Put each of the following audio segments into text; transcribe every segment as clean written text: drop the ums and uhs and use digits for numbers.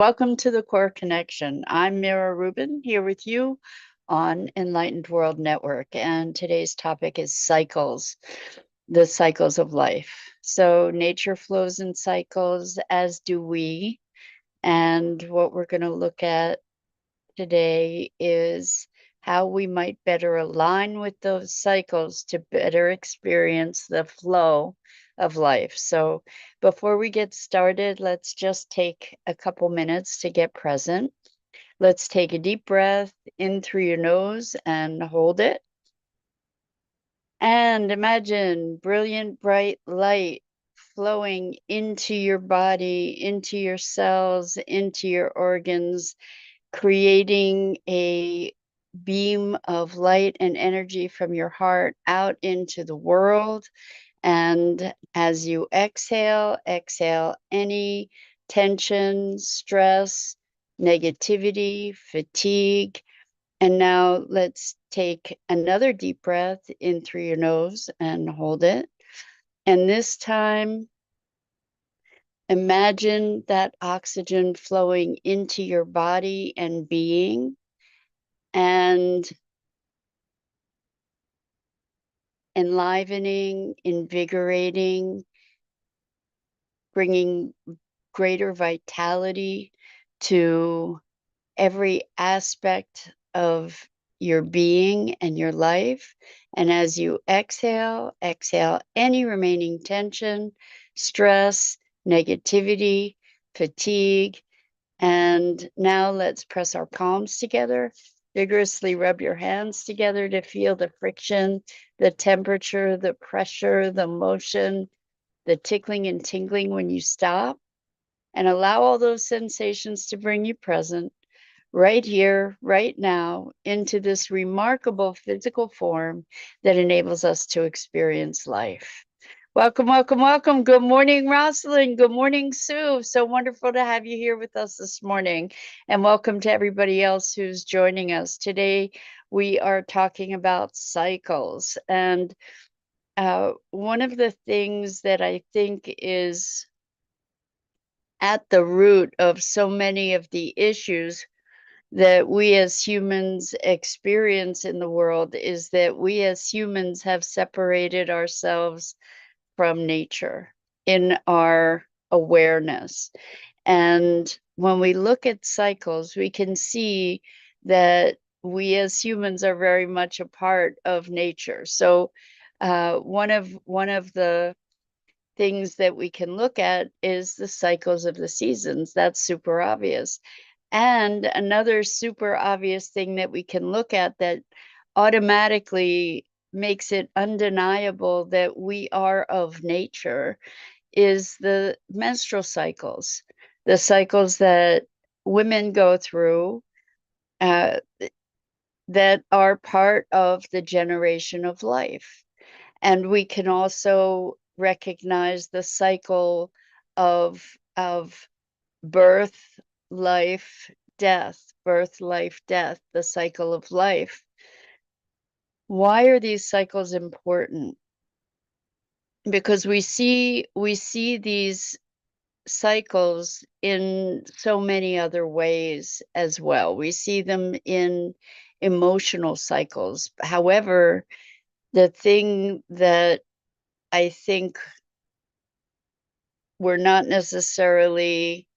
Welcome to the Core Connection. I'm Mira Rubin here with you on Enlightened World Network, and today's topic is cycles, the cycles of life. So nature flows in cycles, as do we. And what we're going to look at today is how we might better align with those cycles to better experience the flow of life. So before we get started, let's just take a couple minutes to get present. Let's take a deep breath in through your nose and hold it. And imagine brilliant, bright light flowing into your body, into your cells, into your organs, creating a beam of light and energy from your heart out into the world. And as you exhale, exhale any tension, stress, negativity, fatigue. And now let's take another deep breath in through your nose and hold it. And this time, imagine that oxygen flowing into your body and being, and enlivening, invigorating, bringing greater vitality to every aspect of your being and your life. And as you exhale, exhale any remaining tension, stress, negativity, fatigue. And now let's press our palms together. Vigorously rub your hands together to feel the friction, the temperature, the pressure, the motion, the tickling and tingling when you stop. And allow all those sensations to bring you present right here, right now, into this remarkable physical form that enables us to experience life. Welcome, welcome, welcome. Good morning, Rosalind. Good morning, Sue. So wonderful to have you here with us this morning. And welcome to everybody else who's joining us. Today, we are talking about cycles. And one of the things that I think is at the root of so many of the issues that we as humans experience in the world is that we as humans have separated ourselves from nature in our awareness. And when we look at cycles, we can see that we as humans are very much a part of nature. So one of the things that we can look at is the cycles of the seasons. That's super obvious. And another super obvious thing that we can look at that automatically makes it undeniable that we are of nature is the menstrual cycles, the cycles that women go through, uh, that are part of the generation of life. And we can also recognize the cycle of birth, life, death, birth, life, death, the cycle of life. Why are these cycles important? Because we see these cycles in so many other ways as well. We see them in emotional cycles. However, the thing that I think we're not necessarily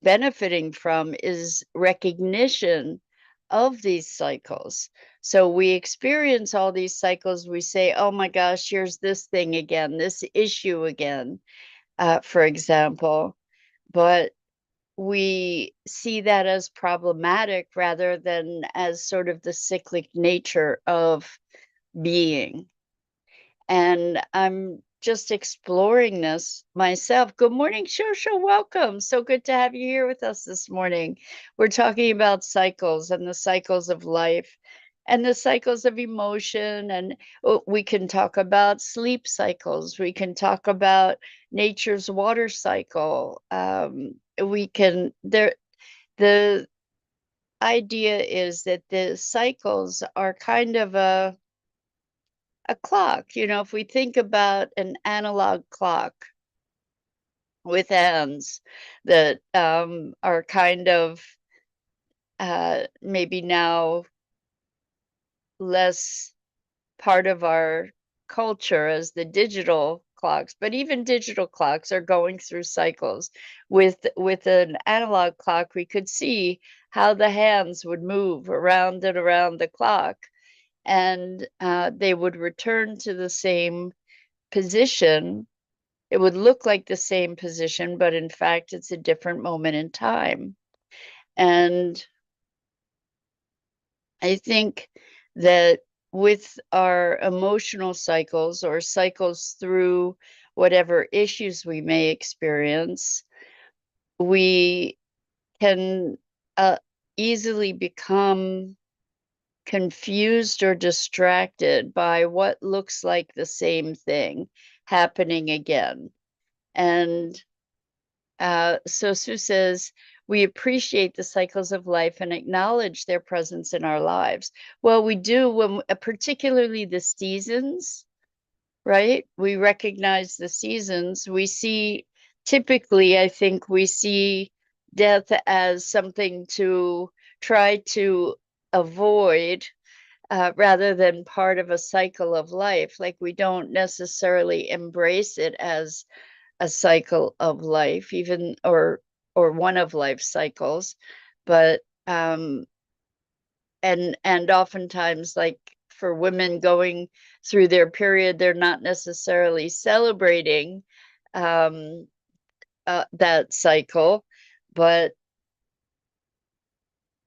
benefiting from is recognition of these cycles. So we experience all these cycles. We say, oh my gosh, here's this thing again, this issue again, for example. But we see that as problematic rather than as sort of the cyclic nature of being. And I'm just exploring this myself. Good morning, Shosha. Welcome. So good to have you here with us this morning. We're talking about cycles and the cycles of life and the cycles of emotion. And we can talk about sleep cycles. We can talk about nature's water cycle. The idea is that the cycles are kind of a clock. You know, if we think about an analog clock, with hands that are kind of maybe now less part of our culture as the digital clocks, but even digital clocks are going through cycles. With an analog clock, we could see how the hands would move around and around the clock, and they would return to the same position. It would look like the same position, but in fact, it's a different moment in time. And I think that with our emotional cycles or cycles through whatever issues we may experience, we can easily become confused or distracted by what looks like the same thing happening again. And so Sue says, we appreciate the cycles of life and acknowledge their presence in our lives. Well, we do when, particularly the seasons, right? We recognize the seasons. We see, typically, I think we see death as something to try to avoid rather than part of a cycle of life. Like we don't necessarily embrace it as a cycle of life, even or one of life cycles, but and oftentimes, like for women going through their period, they're not necessarily celebrating um that cycle, but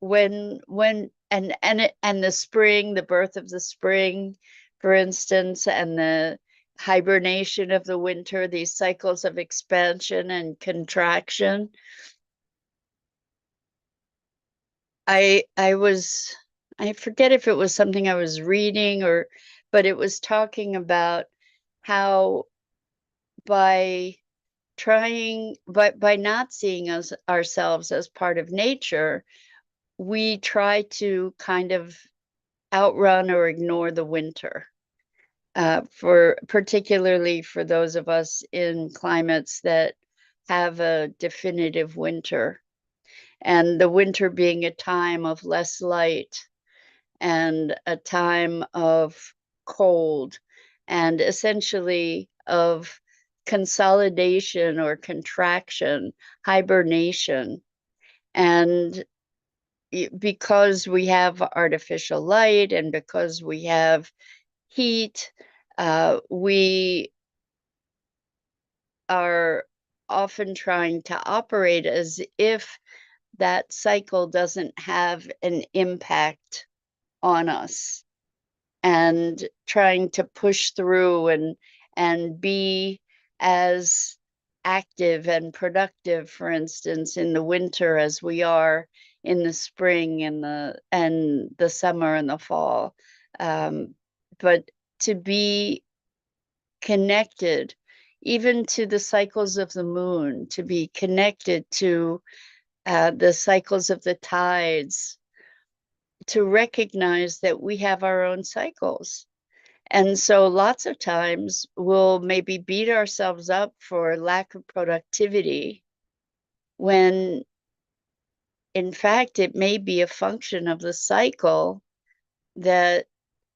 when and the spring, the birth of the spring, for instance, and the hibernation of the winter, these cycles of expansion and contraction. I forget if it was something I was reading or, but it was talking about how by by not seeing us ourselves as part of nature, we try to kind of outrun or ignore the winter. For particularly for those of us in climates that have a definitive winter, and the winter being a time of less light and a time of cold and essentially of consolidation or contraction, hibernation. And because we have artificial light and because we have heat, we are often trying to operate as if that cycle doesn't have an impact on us, and trying to push through and be as active and productive, for instance, in the winter as we are in the spring and the summer and the fall. But to be connected even to the cycles of the moon, to be connected to the cycles of the tides, to recognize that we have our own cycles. And so lots of times we'll maybe beat ourselves up for lack of productivity when in fact it may be a function of the cycle that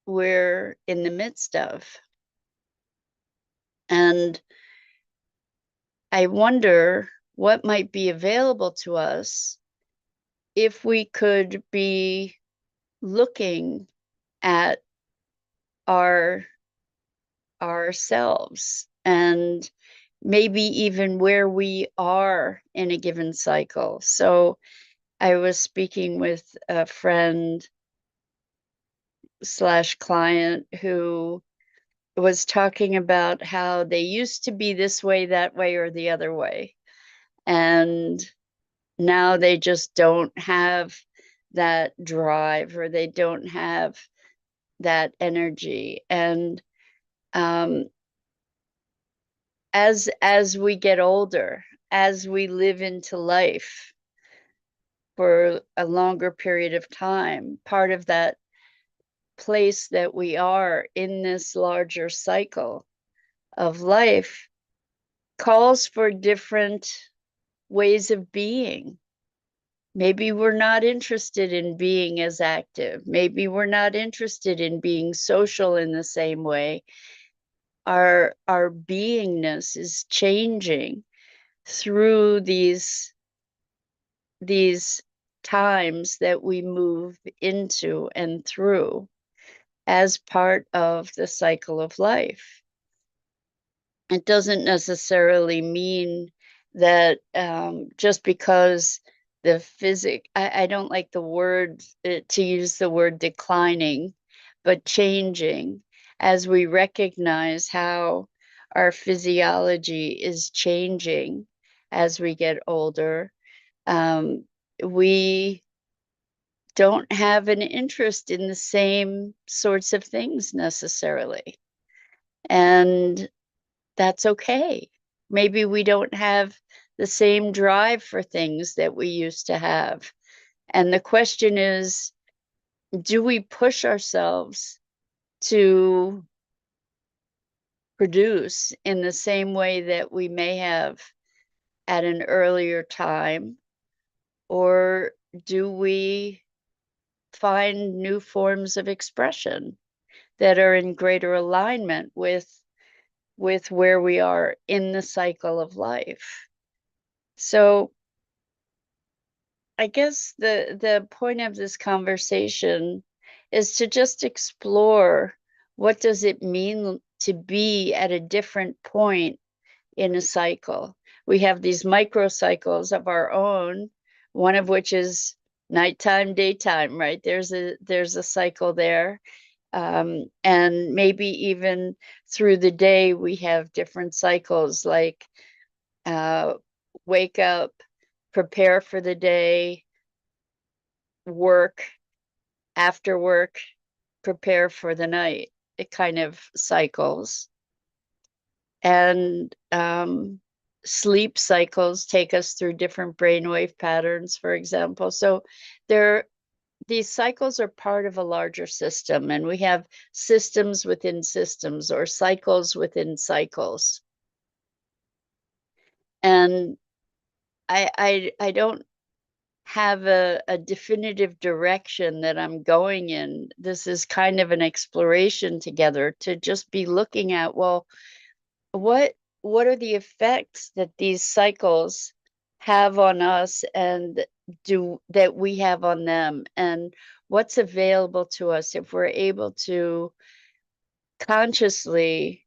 we're in the midst of. And I wonder what might be available to us if we could be looking at our ourselves and maybe even where we are in a given cycle. So I was speaking with a friend slash client who was talking about how they used to be this way, that way, or the other way. And now they just don't have that drive, or they don't have that energy. And as we get older, as we live into life for a longer period of time, part of that place that we are in this larger cycle of life calls for different ways of being. Maybe we're not interested in being as active. Maybe we're not interested in being social in the same way. Our beingness is changing through these times that we move into and through as part of the cycle of life. It doesn't necessarily mean that just because the I don't like the word to use the word declining, but changing as we recognize how our physiology is changing as we get older. We don't have an interest in the same sorts of things necessarily. And that's okay. Maybe we don't have the same drive for things that we used to have. And the question is, do we push ourselves to produce in the same way that we may have at an earlier time? Or do we find new forms of expression that are in greater alignment with where we are in the cycle of life? So I guess the point of this conversation is to just explore, what does it mean to be at a different point in a cycle? We have these microcycles of our own, one of which is nighttime, daytime, right? There's a cycle there. And maybe even through the day, we have different cycles, like uh, wake up, prepare for the day, work, after work, prepare for the night. It kind of cycles. And sleep cycles take us through different brainwave patterns, for example. So these cycles are part of a larger system, and we have systems within systems, or cycles within cycles. And I don't have a definitive direction that I'm going in. This is kind of an exploration together to just be looking at, well, what are the effects that these cycles have on us, and do that we have on them, and what's available to us if we're able to consciously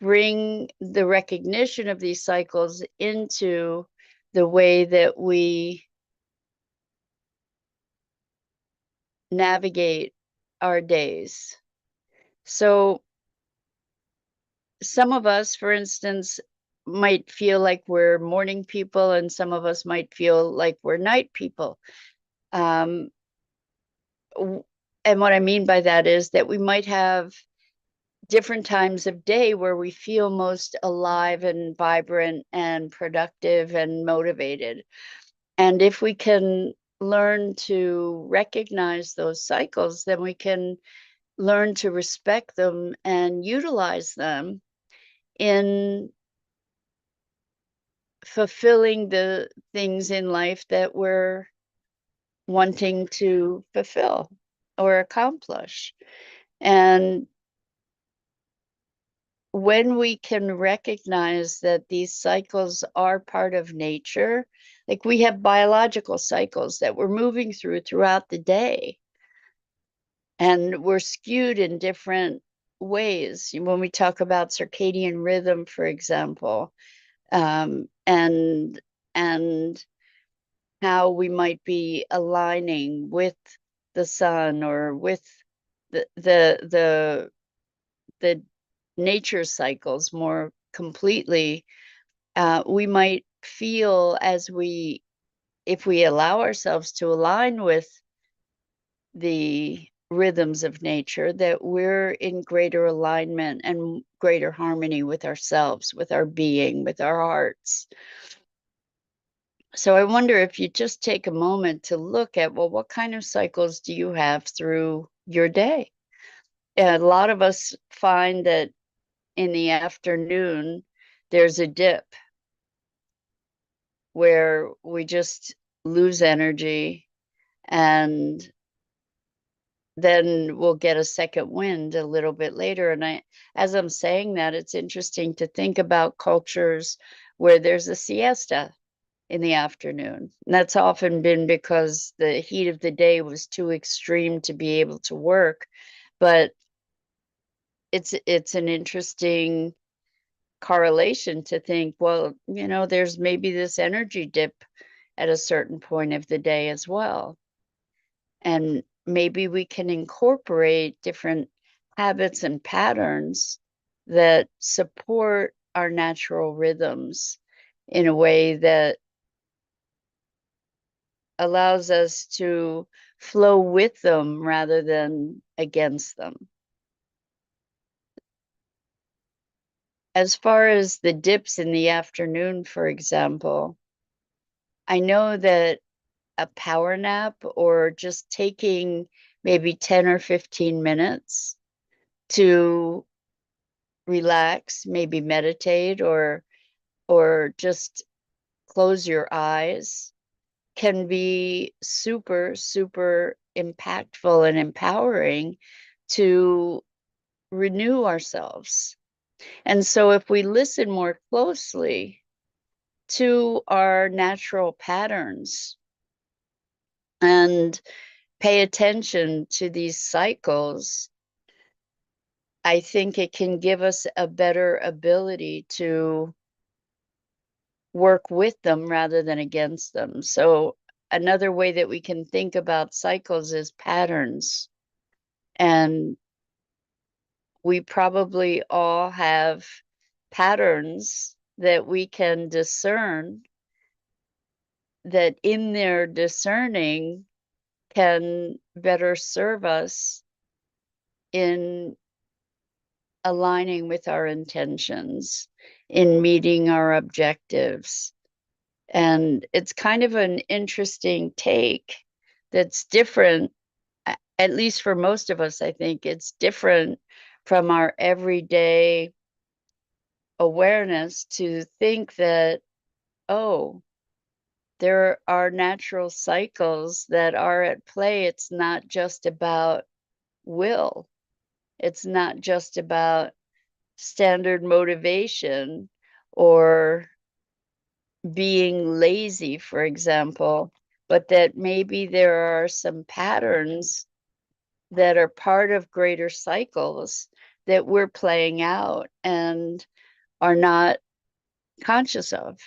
bring the recognition of these cycles into the way that we navigate our days. So some of us, for instance, might feel like we're morning people, and some of us might feel like we're night people. Um, and what I mean by that is that we might have different times of day where we feel most alive and vibrant and productive and motivated. And if we can learn to recognize those cycles, then we can learn to respect them and utilize them in fulfilling the things in life that we're wanting to fulfill or accomplish. And when we can recognize that these cycles are part of nature, like we have biological cycles that we're moving throughout the day, and we're skewed in different ways. When we talk about circadian rhythm, for example, and how we might be aligning with the sun, or with the nature cycles more completely, we might feel, if we allow ourselves to align with the rhythms of nature, that we're in greater alignment and greater harmony with ourselves, with our being, with our hearts. So I wonder if you just take a moment to look at, well, what kind of cycles do you have through your day? And a lot of us find that in the afternoon, there's a dip where we just lose energy, and then we'll get a second wind a little bit later. And as I'm saying that, it's interesting to think about cultures where there's a siesta in the afternoon. And that's often been because the heat of the day was too extreme to be able to work. But it's an interesting correlation to think, well, there's maybe this energy dip at a certain point of the day as well. And maybe we can incorporate different habits and patterns that support our natural rhythms in a way that allows us to flow with them rather than against them. As far as the dips in the afternoon, for example, I know that a power nap or just taking maybe 10 or 15 minutes to relax, maybe meditate or just close your eyes can be super, super impactful and empowering to renew ourselves. And so if we listen more closely to our natural patterns and pay attention to these cycles, I think it can give us a better ability to work with them rather than against them. So another way that we can think about cycles is patterns. And we probably all have patterns that we can discern, that in their discerning can better serve us in aligning with our intentions, in meeting our objectives. And it's kind of an interesting take that's different, at least for most of us. I think it's different from our everyday awareness to think that, oh, there are natural cycles that are at play. It's not just about will, it's not just about standard motivation or being lazy, for example, but that maybe there are some patterns that are part of greater cycles that we're playing out and are not conscious of.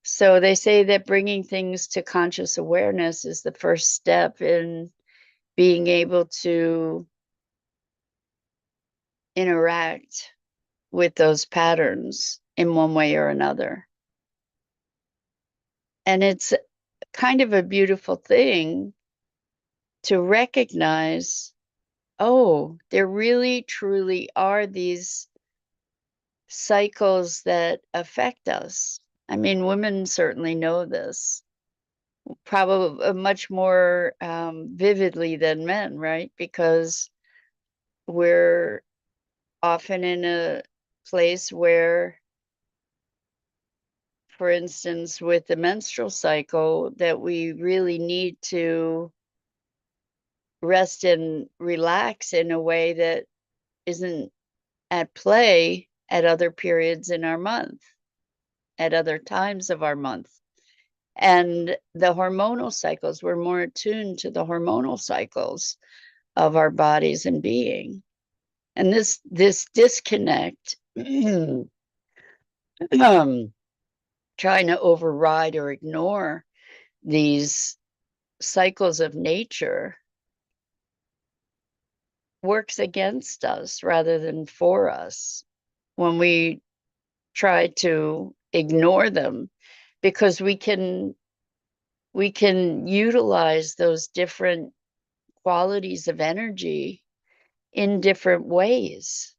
So they say that bringing things to conscious awareness is the first step in being able to interact with those patterns in one way or another. And it's kind of a beautiful thing to recognize, oh, there really truly are these cycles that affect us. I mean, women certainly know this, probably much more vividly than men, right? Because we're often in a place where, for instance, with the menstrual cycle, that we really need to rest and relax in a way that isn't at play at other periods in our month, at other times of our month. And the hormonal cycles, we're more attuned to the hormonal cycles of our bodies and being. And this disconnect, trying to override or ignore these cycles of nature, works against us rather than for us when we try to ignore them, because we can utilize those different qualities of energy in different ways.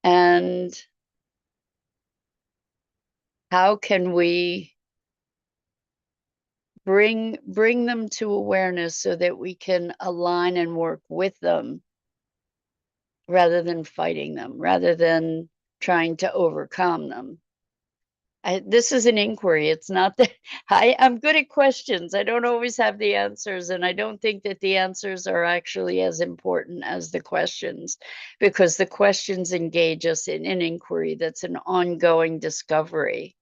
And how can we bring them to awareness so that we can align and work with them rather than fighting them, rather than trying to overcome them. This is an inquiry. It's not that I'm good at questions. I don't always have the answers, and I don't think that the answers are actually as important as the questions, because the questions engage us in an inquiry that's an ongoing discovery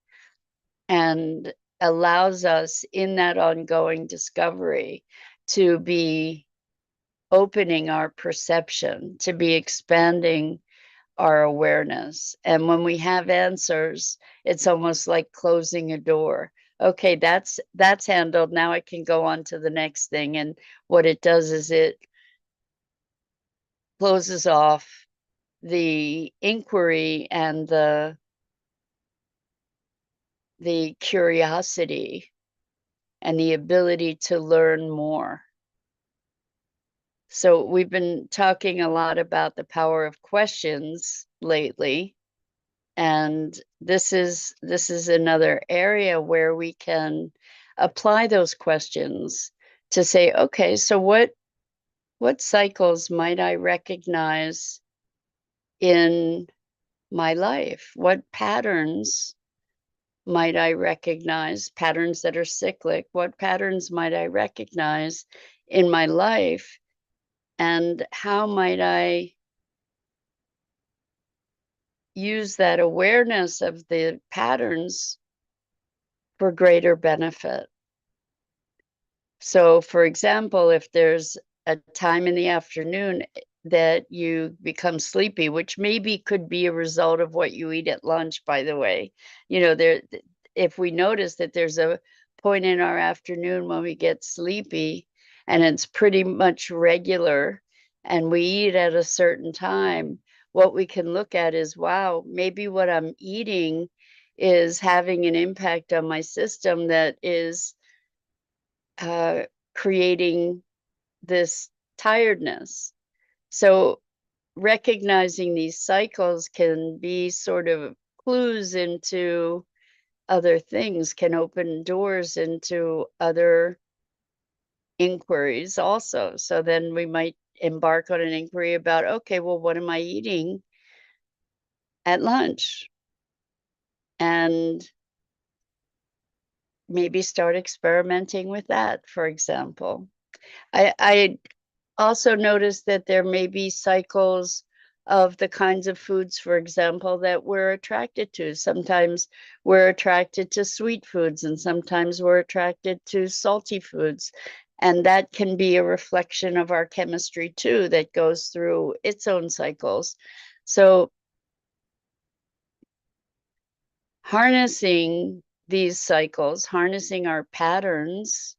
and allows us in that ongoing discovery to be opening our perception, to be expanding our awareness. And when we have answers, it's almost like closing a door. Okay, that's handled. Now I can go on to the next thing. And what it does is it closes off the inquiry and the curiosity and the ability to learn more. So we've been talking a lot about the power of questions lately. And this is another area where we can apply those questions to say, okay, so what cycles might I recognize in my life? What patterns might I recognize? Patterns that are cyclic. What patterns might I recognize in my life? And how might I use that awareness of the patterns for greater benefit? So, for example, if there's a time in the afternoon that you become sleepy, which maybe could be a result of what you eat at lunch, by the way, if we notice that there's a point in our afternoon when we get sleepy and it's pretty much regular and we eat at a certain time, what we can look at is, wow, maybe what I'm eating is having an impact on my system that is uh, creating this tiredness. So recognizing these cycles can be sort of clues into other things, can open doors into other inquiries also. So then we might embark on an inquiry about, okay, well, what am I eating at lunch? And maybe start experimenting with that, for example. I also noticed that there may be cycles of the kinds of foods, for example, that we're attracted to. Sometimes we're attracted to sweet foods, and sometimes we're attracted to salty foods. And that can be a reflection of our chemistry too, that goes through its own cycles. So harnessing these cycles, harnessing our patterns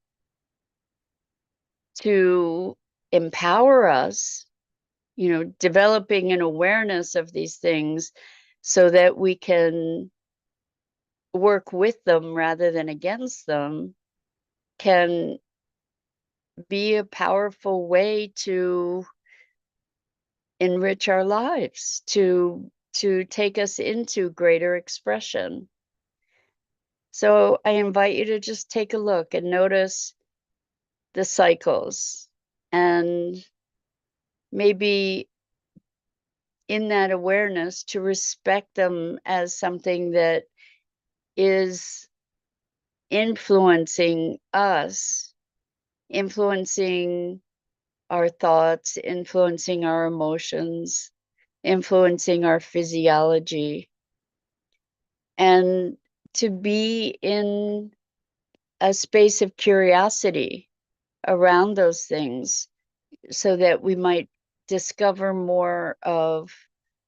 to empower us, developing an awareness of these things so that we can work with them rather than against them, can be a powerful way to enrich our lives, to take us into greater expression. So I invite you to just take a look and notice the cycles, and maybe in that awareness to respect them as something that is influencing us, influencing our thoughts, influencing our emotions, influencing our physiology, and to be in a space of curiosity around those things so that we might discover more of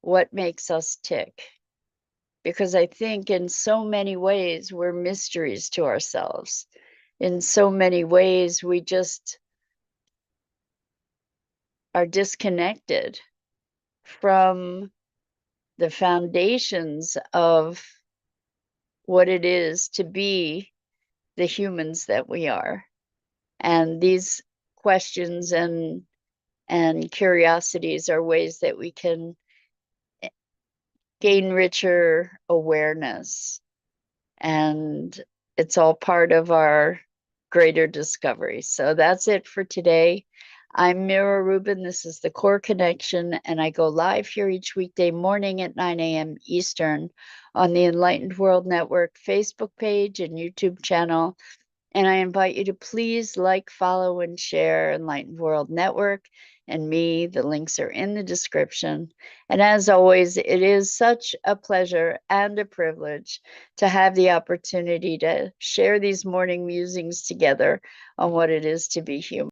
what makes us tick. Because I think in so many ways we're mysteries to ourselves. In so many ways we just are disconnected from the foundations of what it is to be the humans that we are. And these questions and curiosities are ways that we can gain richer awareness. And it's all part of our greater discovery. So that's it for today. I'm Mira Rubin. This is the Core Connection, and I go live here each weekday morning at 9 a.m. Eastern on the Enlightened World Network Facebook page and YouTube channel. And I invite you to please like, follow, and share Enlightened World Network and me. The links are in the description. And as always, it is such a pleasure and a privilege to have the opportunity to share these morning musings together on what it is to be human.